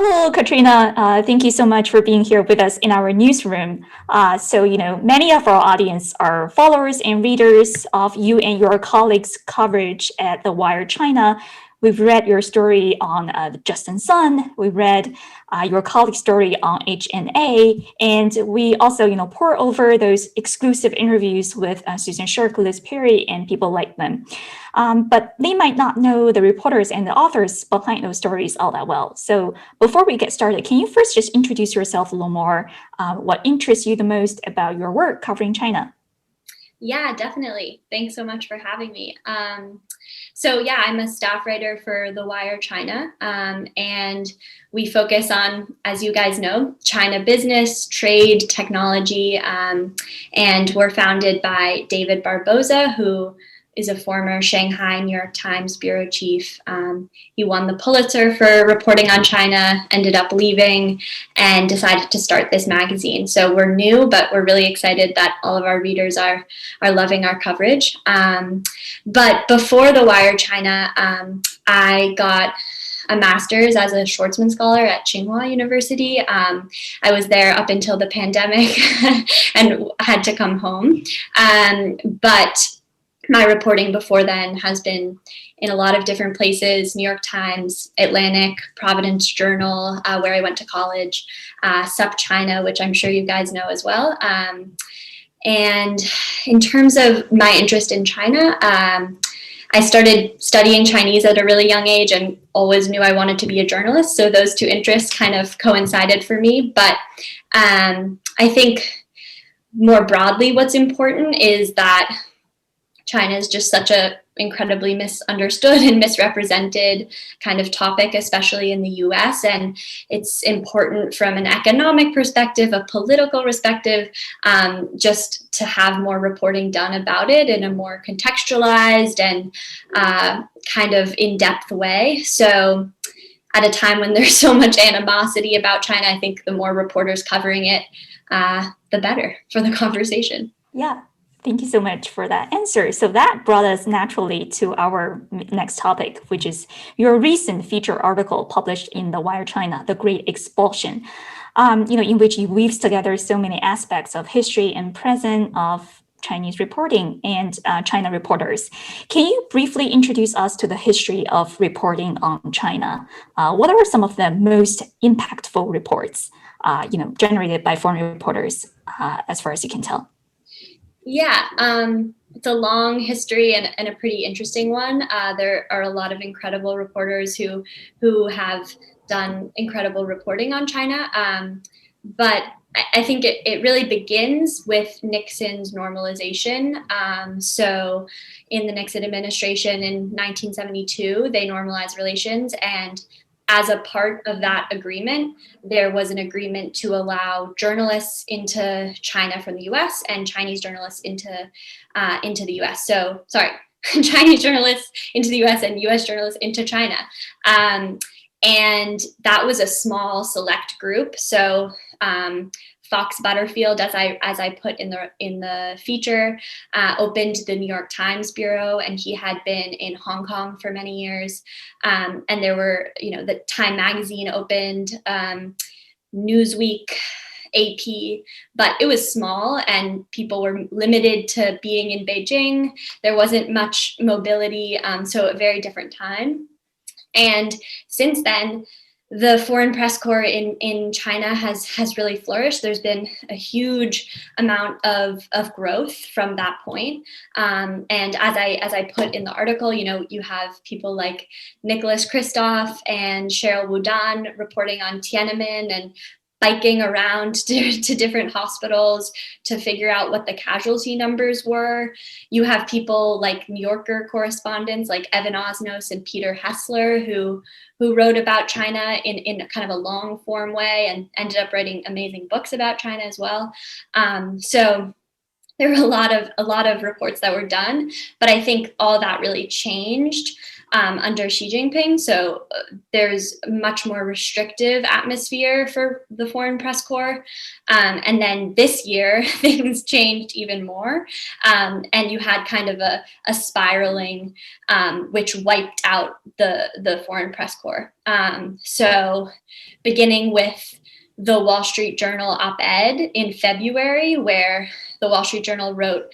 Hello, Katrina. Thank you so much for being here with us in our newsroom. Many of our audience are followers and readers of you and your colleagues' coverage at the Wire China. We've read your story on the Justin Sun. We read your colleague's story on HNA, and we also, pour over those exclusive interviews with Susan Shirk, Liz Perry, and people like them. But they might not know the reporters and the authors behind those stories all that well. So before we get started, can you first just introduce yourself a little more? What interests you the most about your work covering China? Yeah, definitely. Thanks so much for having me. I'm a staff writer for the Wire China, and we focus on, as you guys know, China business, trade, technology, and we're founded by David Barboza, who is a former Shanghai New York Times bureau chief. He won the Pulitzer for reporting on China, ended up leaving, and decided to start this magazine. So we're new, but we're really excited that all of our readers are loving our coverage. But before the Wire China, I got a master's as a Schwarzman Scholar at Tsinghua University. I was there up until the pandemic and had to come home. But my reporting before then has been in a lot of different places: New York Times, Atlantic, Providence Journal, where I went to college, SupChina, which I'm sure you guys know as well. And in terms of my interest in China, I started studying Chinese at a really young age and always knew I wanted to be a journalist. So those two interests kind of coincided for me. But I think more broadly, what's important is that China is just such an incredibly misunderstood and misrepresented kind of topic, especially in the US. And it's important from an economic perspective, a political perspective, just to have more reporting done about it in a more contextualized and kind of in-depth way. So at a time when there's so much animosity about China, I think the more reporters covering it, the better for the conversation. Yeah. Thank you so much for that answer. So that brought us naturally to our next topic, which is your recent feature article published in the Wire China, The Great Expulsion, in which you weaves together so many aspects of history and present of Chinese reporting and China reporters. Can you briefly introduce us to the history of reporting on China? What are some of the most impactful reports, generated by foreign reporters, as far as you can tell? Yeah, it's a long history and a pretty interesting one. There are a lot of incredible reporters who have done incredible reporting on China. But I think it really begins with Nixon's normalization. So in the Nixon administration in 1972, they normalized relations, and as a part of that agreement, there was an agreement to allow journalists into China from the U.S. and Chinese journalists into the U.S. So, sorry, Chinese journalists into the U.S. and U.S. journalists into China. And that was a small select group. So Fox Butterfield, as I put in the feature, opened the New York Times bureau, and he had been in Hong Kong for many years. And there were, the Time magazine opened, Newsweek, AP, but it was small and people were limited to being in Beijing. There wasn't much mobility, so a very different time. And since then, the foreign press corps in China has really flourished. There's been a huge amount of growth from that point. And as I put in the article, you have people like Nicholas Kristof and Cheryl Woodan reporting on Tiananmen and biking around to different hospitals to figure out what the casualty numbers were. You have people like New Yorker correspondents like Evan Osnos and Peter Hessler who wrote about China in kind of a long form way and ended up writing amazing books about China as well. So there were a lot of reports that were done, but I think all that really changed under Xi Jinping. So there's a much more restrictive atmosphere for the foreign press corps. And then this year, things changed even more. And you had kind of a spiraling, which wiped out the foreign press corps. So beginning with the Wall Street Journal op-ed in February, where the Wall Street Journal wrote,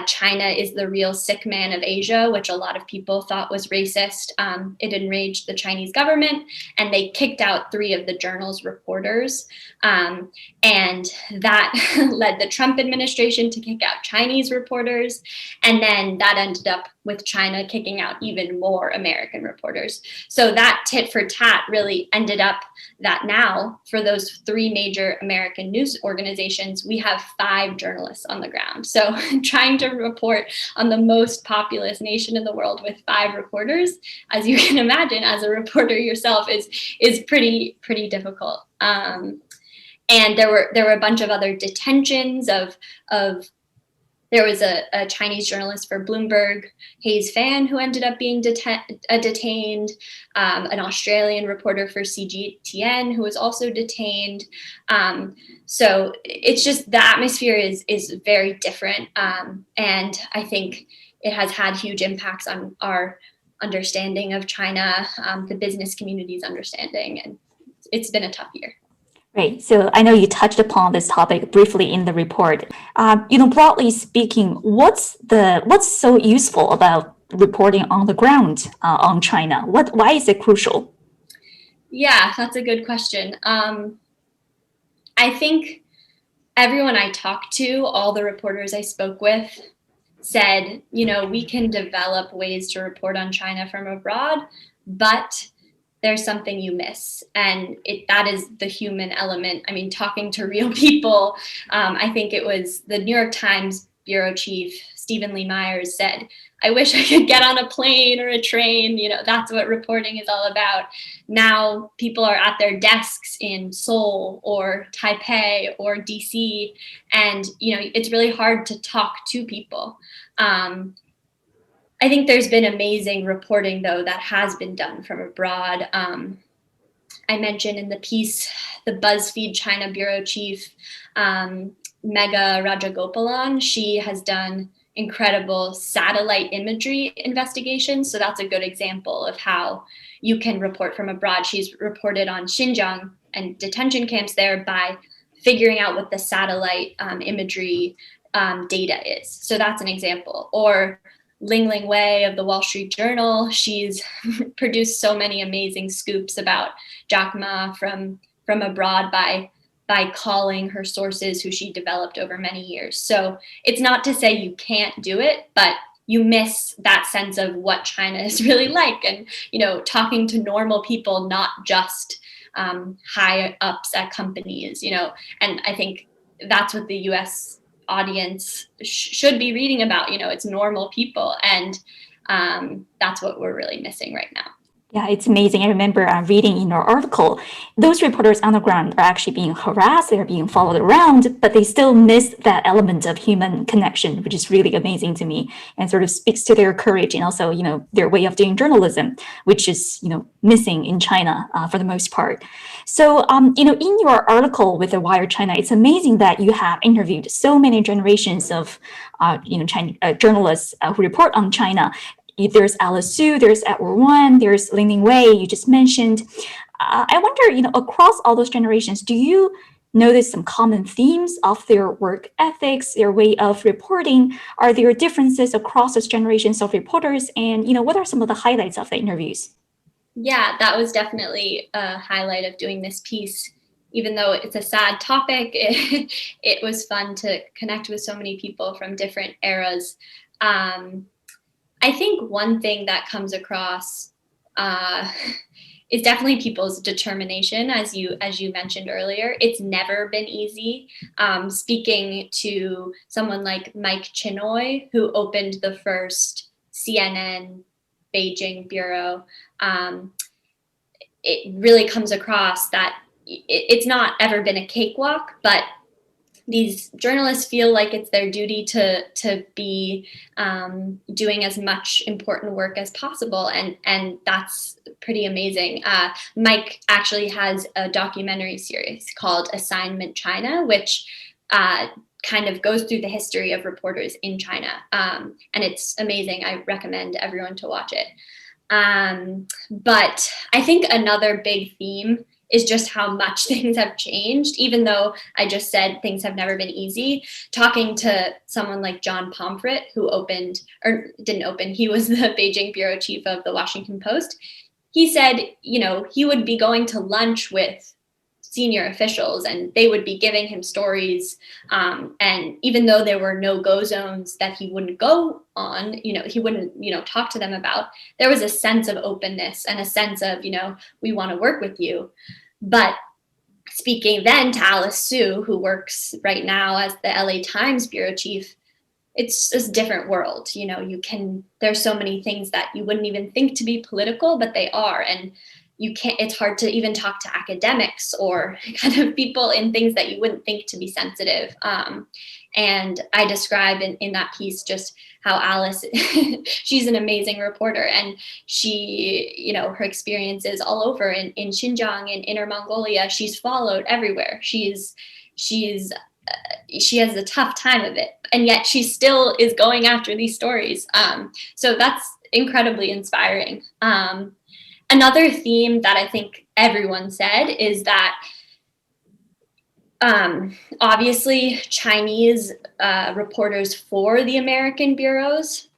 China is the real sick man of Asia, which a lot of people thought was racist. It enraged the Chinese government, and they kicked out 3 of the journal's reporters. And that led the Trump administration to kick out Chinese reporters. And then that ended up with China kicking out even more American reporters. So that tit for tat really ended up that now for those 3 major American news organizations, we have 5 journalists on the ground. So trying to report on the most populous nation in the world with 5 reporters, as you can imagine, as a reporter yourself, is pretty difficult. And there were a bunch of other detentions of there was a Chinese journalist for Bloomberg, Hayes Fan, who ended up being detained, an Australian reporter for CGTN, who was also detained. So it's just the atmosphere is very different. And I think it has had huge impacts on our understanding of China, the business community's understanding, and it's been a tough year. Right. So I know you touched upon this topic briefly in the report. Broadly speaking, what's so useful about reporting on the ground on China? Why is it crucial? Yeah, that's a good question. I think everyone I talked to, all the reporters I spoke with, said, we can develop ways to report on China from abroad, but there's something you miss. And that is the human element. I mean, talking to real people, I think it was the New York Times bureau chief, Stephen Lee Myers, said, I wish I could get on a plane or a train. That's what reporting is all about. Now people are at their desks in Seoul or Taipei or DC. And, it's really hard to talk to people. I think there's been amazing reporting, though, that has been done from abroad. I mentioned in the piece, the BuzzFeed China bureau chief, Megha Rajagopalan. She has done incredible satellite imagery investigations. So that's a good example of how you can report from abroad. She's reported on Xinjiang and detention camps there by figuring out what the satellite imagery data is. So that's an example. Or Ling Wei of the Wall Street Journal, she's produced so many amazing scoops about Jack Ma from abroad by calling her sources who she developed over many years. So it's not to say you can't do it, but you miss that sense of what China is really like, and talking to normal people, not just high ups at companies. And I think that's what the U.S. audience should be reading about. It's normal people, and that's what we're really missing right now. Yeah, it's amazing. I remember reading in your article, those reporters on the ground are actually being harassed, they're being followed around, but they still miss that element of human connection, which is really amazing to me, and sort of speaks to their courage and also, their way of doing journalism, which is, missing in China for the most part. So, in your article with the Wire China, it's amazing that you have interviewed so many generations of, Chinese journalists who report on China. There's Alice Su, there's Edward Wan, there's Ling Wei, you just mentioned. I wonder, across all those generations, do you notice some common themes of their work ethics, their way of reporting? Are there differences across those generations of reporters? And, what are some of the highlights of the interviews? Yeah, that was definitely a highlight of doing this piece. Even though it's a sad topic, it was fun to connect with so many people from different eras. I think one thing that comes across is definitely people's determination, as you mentioned earlier. It's never been easy. Speaking to someone like Mike Chinoy, who opened the first CNN Beijing bureau, it really comes across that it's not ever been a cakewalk, but these journalists feel like it's their duty to be doing as much important work as possible, and that's pretty amazing. Mike actually has a documentary series called Assignment China, which kind of goes through the history of reporters in China, and it's amazing. I recommend everyone to watch it. But I think another big theme is just how much things have changed, even though I just said things have never been easy. Talking to someone like John Pomfret, who didn't open, he was the Beijing bureau chief of the Washington Post. He said, he would be going to lunch with senior officials and they would be giving him stories. And even though there were no-go zones that he wouldn't go on, he wouldn't, talk to them about, there was a sense of openness and a sense of, we want to work with you. But speaking then to Alice Su, who works right now as the LA Times bureau chief, it's a different world. There's so many things that you wouldn't even think to be political, but they are. And it's hard to even talk to academics or kind of people in things that you wouldn't think to be sensitive. And I describe in that piece just how Alice, she's an amazing reporter, and she, her experiences all over in Xinjiang and Inner Mongolia, she's followed everywhere. She has a tough time of it, and yet she still is going after these stories. So that's incredibly inspiring. Another theme that I think everyone said is that obviously Chinese reporters for the American bureaus,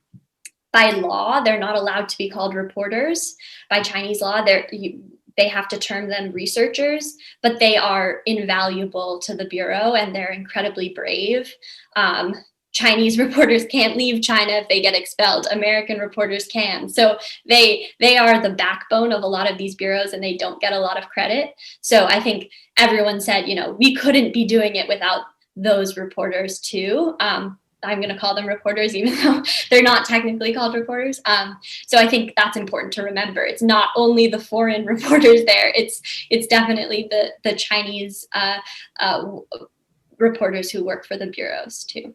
by law, they're not allowed to be called reporters. By Chinese law, they have to term them researchers, but they are invaluable to the bureau and they're incredibly brave. Chinese reporters can't leave China if they get expelled. American reporters can. So they are the backbone of a lot of these bureaus and they don't get a lot of credit. So I think everyone said, we couldn't be doing it without those reporters too. I'm going to call them reporters, even though they're not technically called reporters. So I think that's important to remember. It's not only the foreign reporters there. It's definitely the Chinese reporters who work for the bureaus too.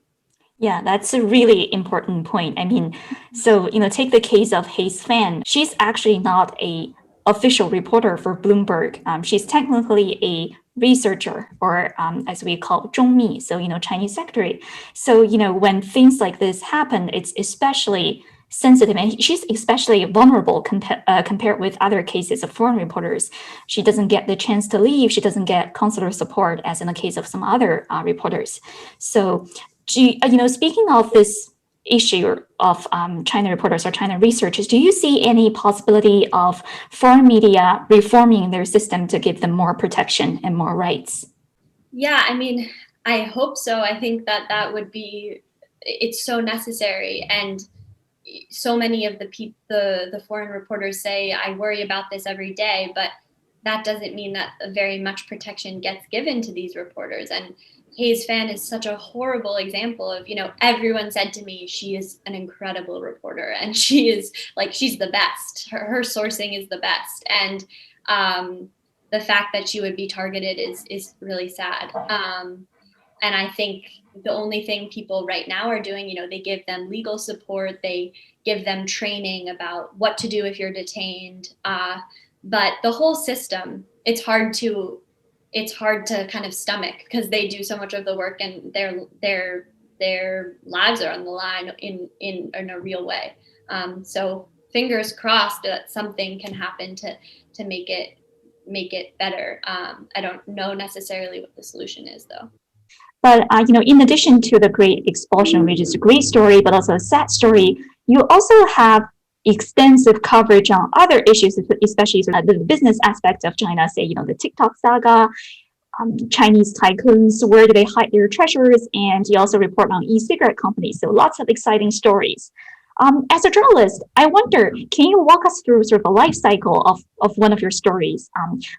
Yeah, that's a really important point. I mean, so, take the case of Hayes Fan. She's actually not a official reporter for Bloomberg. She's technically a researcher, or as we call 中密, so, Chinese secretary. So, when things like this happen, it's especially sensitive, and she's especially vulnerable compared with other cases of foreign reporters. She doesn't get the chance to leave. She doesn't get consular support, as in the case of some other reporters. So, speaking of this issue of China reporters or China researchers, do you see any possibility of foreign media reforming their system to give them more protection and more rights? Yeah, I mean, I hope so. I think that would be, it's so necessary. And so many of the foreign reporters say, I worry about this every day, but that doesn't mean that very much protection gets given to these reporters. And Hayes Fan is such a horrible example of, everyone said to me, she is an incredible reporter and she's the best. Her sourcing is the best. And the fact that she would be targeted is really sad. And I think the only thing people right now are doing, they give them legal support, they give them training about what to do if you're detained. But the whole system, it's hard to kind of stomach because they do so much of the work and their lives are on the line in a real way. So fingers crossed that something can happen to make it better. I don't know necessarily what the solution is though. But, in addition to the great expulsion, which is a great story, but also a sad story, you also have extensive coverage on other issues, especially the business aspect of China, say, the TikTok saga, Chinese tycoons, where do they hide their treasures? And you also report on e-cigarette companies. So lots of exciting stories. As a journalist, I wonder, can you walk us through sort of a life cycle of one of your stories?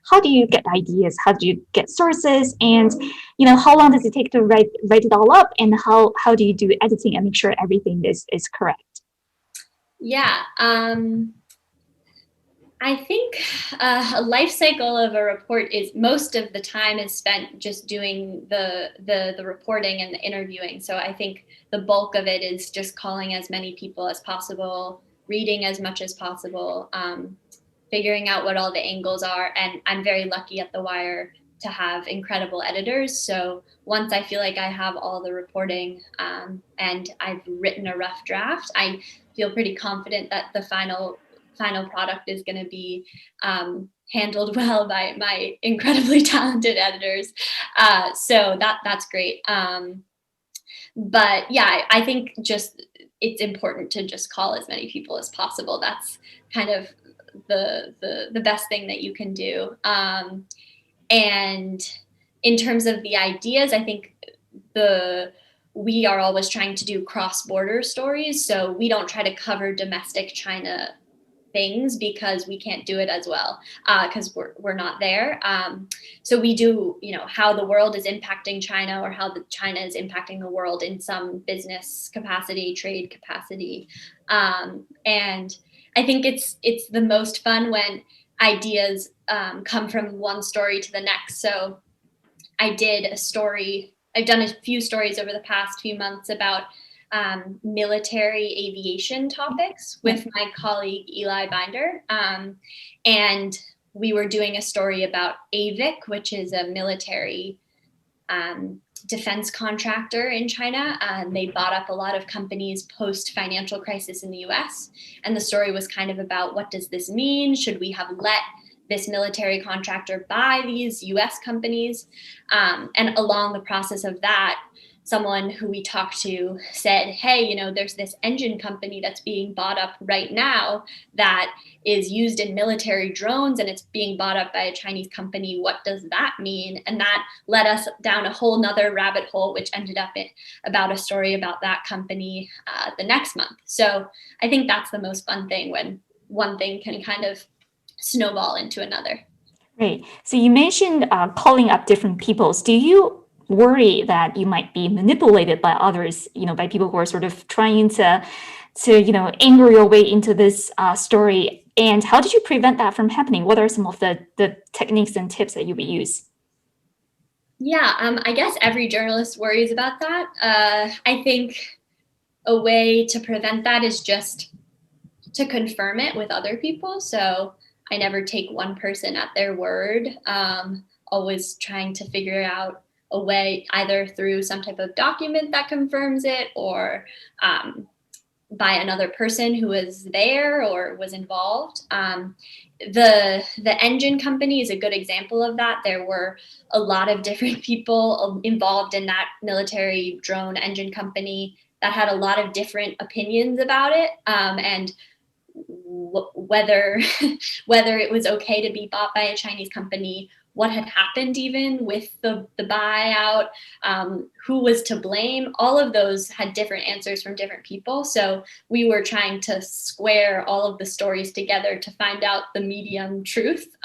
How do you get ideas? How do you get sources? And, how long does it take to write it all up? And how do you do editing and make sure everything is correct? Yeah. I think a life cycle of a report is most of the time is spent just doing the reporting and the interviewing. So I think the bulk of it is just calling as many people as possible, reading as much as possible, figuring out what all the angles are. And I'm very lucky at The Wire to have incredible editors. So once I feel like I have all the reporting and I've written a rough draft, I feel pretty confident that the final product is going to be handled well by my incredibly talented editors. So that's great. But yeah, I think just it's important to just call as many people as possible. That's kind of the best thing that you can do. And in terms of the ideas, I think we are always trying to do cross-border stories. So we don't try to cover domestic China things because we can't do it as well because we're not there. So we do, how the world is impacting China or how China is impacting the world in some business capacity, trade capacity. And I think it's the most fun when ideas come from one story to the next. So I've done a few stories over the past few months about military aviation topics with my colleague Eli Binder. And we were doing a story about AVIC, which is a military defense contractor in China. They bought up a lot of companies post-financial crisis in the US. And the story was kind of about, what does this mean? Should we have let this military contractor buy these US companies? And along the process of that, someone who we talked to said, hey, there's this engine company that's being bought up right now that is used in military drones and it's being bought up by a Chinese company. What does that mean? And that led us down a whole nother rabbit hole, which ended up about a story about that company the next month. So I think that's the most fun thing, when one thing can kind of snowball into another. Right. So you mentioned calling up different peoples. Do you worry that you might be manipulated by others, by people who are sort of trying to angle your way into this story? And how did you prevent that from happening? What are some of the techniques and tips that you would use? Yeah, I guess every journalist worries about that. I think a way to prevent that is just to confirm it with other people. So I never take one person at their word, always trying to figure out a way, either through some type of document that confirms it, or by another person who was there or was involved. The engine company is a good example of that. There were a lot of different people involved in that military drone engine company that had a lot of different opinions about it, and whether it was okay to be bought by a Chinese company, what had happened even with the buyout, who was to blame. All of those had different answers from different people. So we were trying to square all of the stories together to find out the medium truth.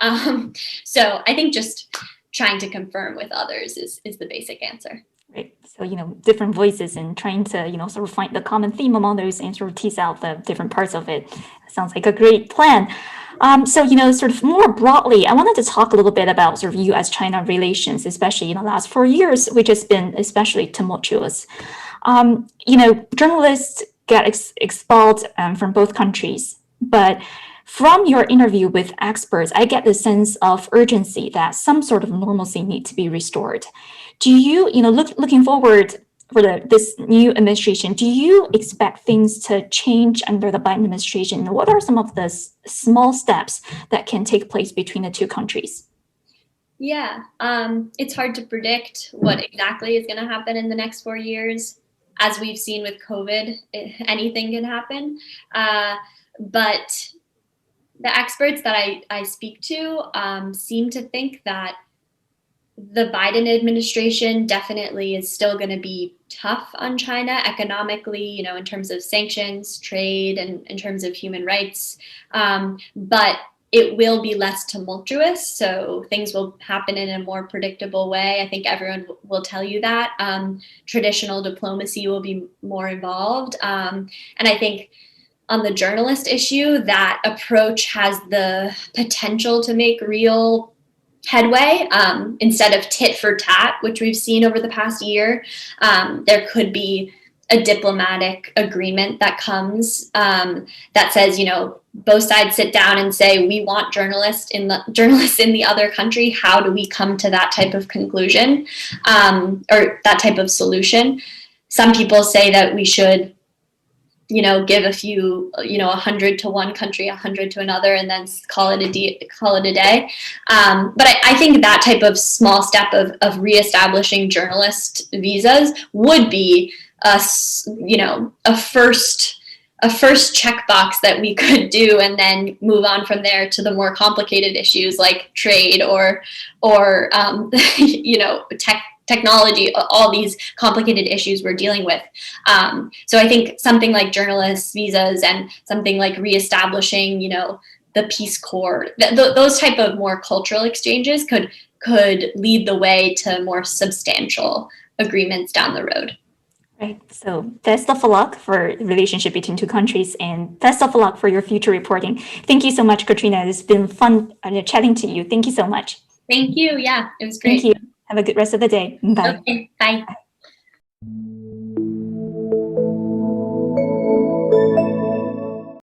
So I think just trying to confirm with others is the basic answer. Right. So, different voices and trying to, sort of find the common theme among those and sort of tease out the different parts of it. Sounds like a great plan. So, sort of more broadly, I wanted to talk a little bit about sort of US-China relations, especially in the last 4 years, which has been especially tumultuous. Journalists get expelled from both countries, but from your interview with experts, I get the sense of urgency that some sort of normalcy needs to be restored. Do you, looking forward for this new administration, do you expect things to change under the Biden administration? And what are some of the small steps that can take place between the two countries? Yeah, it's hard to predict what exactly is going to happen in the next 4 years. As we've seen with COVID, anything can happen. But the experts that I speak to seem to think that the Biden administration definitely is still going to be tough on China economically, in terms of sanctions, trade, and in terms of human rights. But it will be less tumultuous, so things will happen in a more predictable way. I think everyone will tell you that. Traditional diplomacy will be more involved. And I think the journalist issue, that approach has the potential to make real headway instead of tit for tat, which we've seen over the past year. There could be a diplomatic agreement that comes that says, both sides sit down and say, we want journalists in the other country. How do we come to that type of conclusion or that type of solution? Some people say that we should, give a few, 100 to one country, 100 to another, and then call it a day. But I think that type of small step of reestablishing journalist visas would be a first checkbox that we could do, and then move on from there to the more complicated issues like trade or technology, all these complicated issues we're dealing with. So I think something like journalist visas and something like reestablishing, the Peace Corps, those type of more cultural exchanges could lead the way to more substantial agreements down the road. Right. So best of luck for the relationship between two countries, and best of luck for your future reporting. Thank you so much, Katrina. It's been fun chatting to you. Thank you so much. Thank you. Yeah, it was great. Thank you. Have a good rest of the day. Bye. Okay, bye.